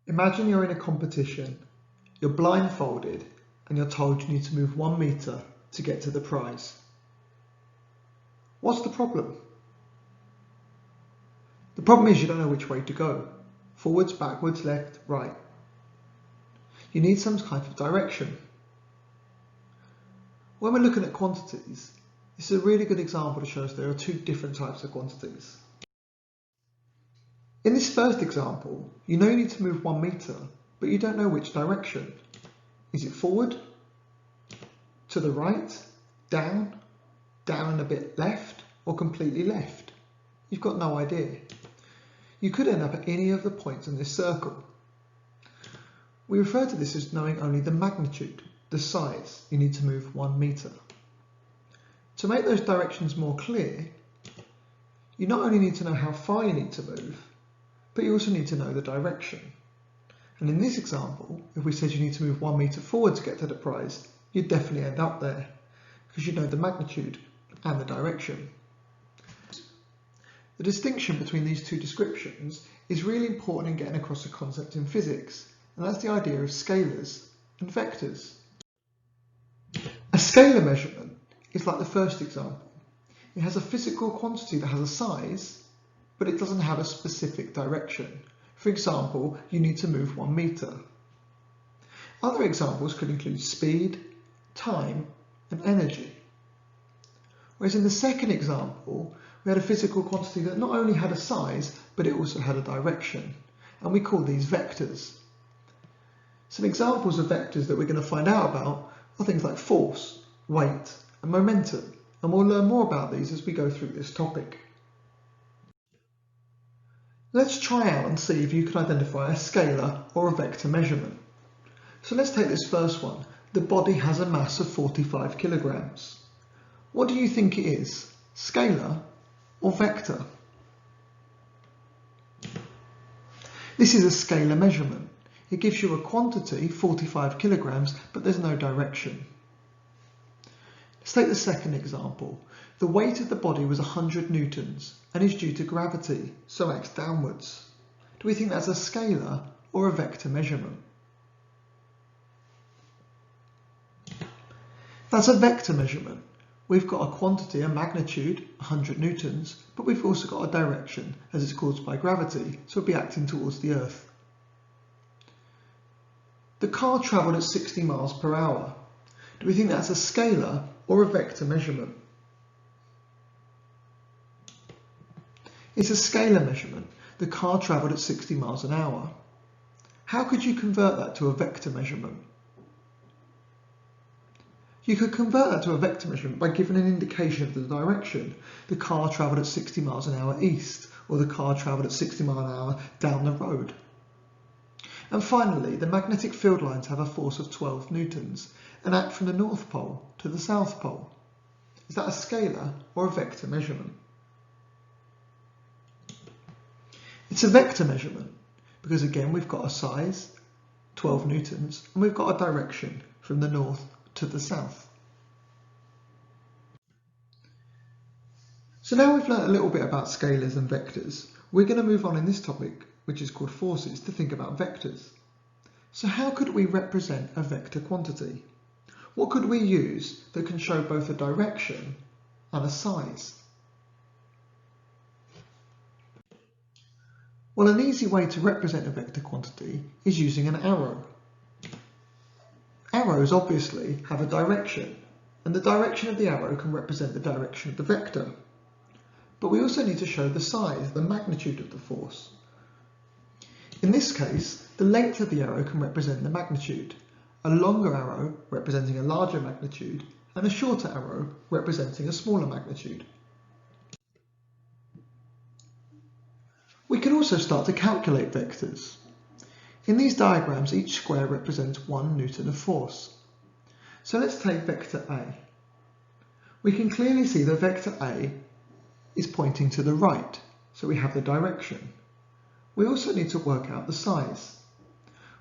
Imagine you're in a competition, you're blindfolded and you're told you need to move 1 metre to get to the prize. What's the problem? The problem is you don't know which way to go. Forwards, backwards, left, right. You need some kind of direction. When we're looking at quantities, this is a really good example to show us there are two different types of quantities. In this first example, you know you need to move 1 metre, but you don't know which direction. Is it forward, to the right, down, down and a bit left, or completely left? You've got no idea. You could end up at any of the points in this circle. We refer to this as knowing only the magnitude, the size you need to move 1 metre. To make those directions more clear, you not only need to know how far you need to move, but you also need to know the direction. And in this example, if we said you need to move 1 metre forward to get to the prize, you'd definitely end up there, because you know the magnitude and the direction. The distinction between these two descriptions is really important in getting across a concept in physics, and that's the idea of scalars and vectors. A scalar measurement is like the first example. It has a physical quantity that has a size, but it doesn't have a specific direction. For example, you need to move 1 metre. Other examples could include speed, time, and energy. Whereas in the second example, we had a physical quantity that not only had a size, but it also had a direction, and we call these vectors. Some examples of vectors that we're going to find out about are things like force, weight, and momentum, and we'll learn more about these as we go through this topic. Let's try out and see if you can identify a scalar or a vector measurement. So let's take this first one. The body has a mass of 45 kilograms. What do you think it is, scalar or vector? This is a scalar measurement. It gives you a quantity, 45 kilograms, but there's no direction. Let's take the second example. The weight of the body was 100 newtons and is due to gravity, so acts downwards. Do we think that's a scalar or a vector measurement? That's a vector measurement. We've got a quantity, a magnitude, 100 newtons, but we've also got a direction as it's caused by gravity, so it'll be acting towards the Earth. The car travelled at 60 miles per hour. Do we think that's a scalar or a vector measurement? It's a scalar measurement. The car travelled at 60 miles an hour. How could you convert that to a vector measurement? You could convert that to a vector measurement by giving an indication of the direction. The car travelled at 60 miles an hour east, or the car travelled at 60 miles an hour down the road. And finally, the magnetic field lines have a force of 12 newtons and act from the North Pole to the South Pole. Is that a scalar or a vector measurement? It's a vector measurement because again we've got a size, 12 newtons, and we've got a direction from the north to the south. So now we've learnt a little bit about scalars and vectors. We're going to move on in this topic, which is called forces, to think about vectors. So how could we represent a vector quantity? What could we use that can show both a direction and a size? Well, an easy way to represent a vector quantity is using an arrow. Arrows obviously have a direction, and the direction of the arrow can represent the direction of the vector. But we also need to show the size, the magnitude of the force. In this case, the length of the arrow can represent the magnitude, a longer arrow representing a larger magnitude, and a shorter arrow representing a smaller magnitude. We can also start to calculate vectors. In these diagrams, each square represents 1 newton of force. So let's take vector A. We can clearly see that vector A is pointing to the right, so we have the direction. We also need to work out the size.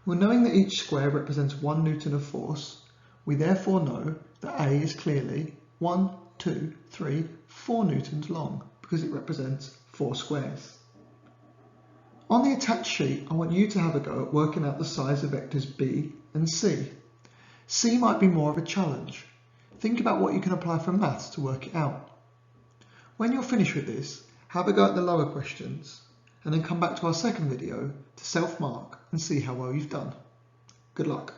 Well, knowing that each square represents 1 newton of force, we therefore know that A is clearly 1, 2, 3, 4 newtons long because it represents 4 squares. On the attached sheet, I want you to have a go at working out the size of vectors b and c. C might be more of a challenge. Think about what you can apply from maths to work it out. When you're finished with this, have a go at the lower questions and then come back to our second video to self-mark and see how well you've done. Good luck.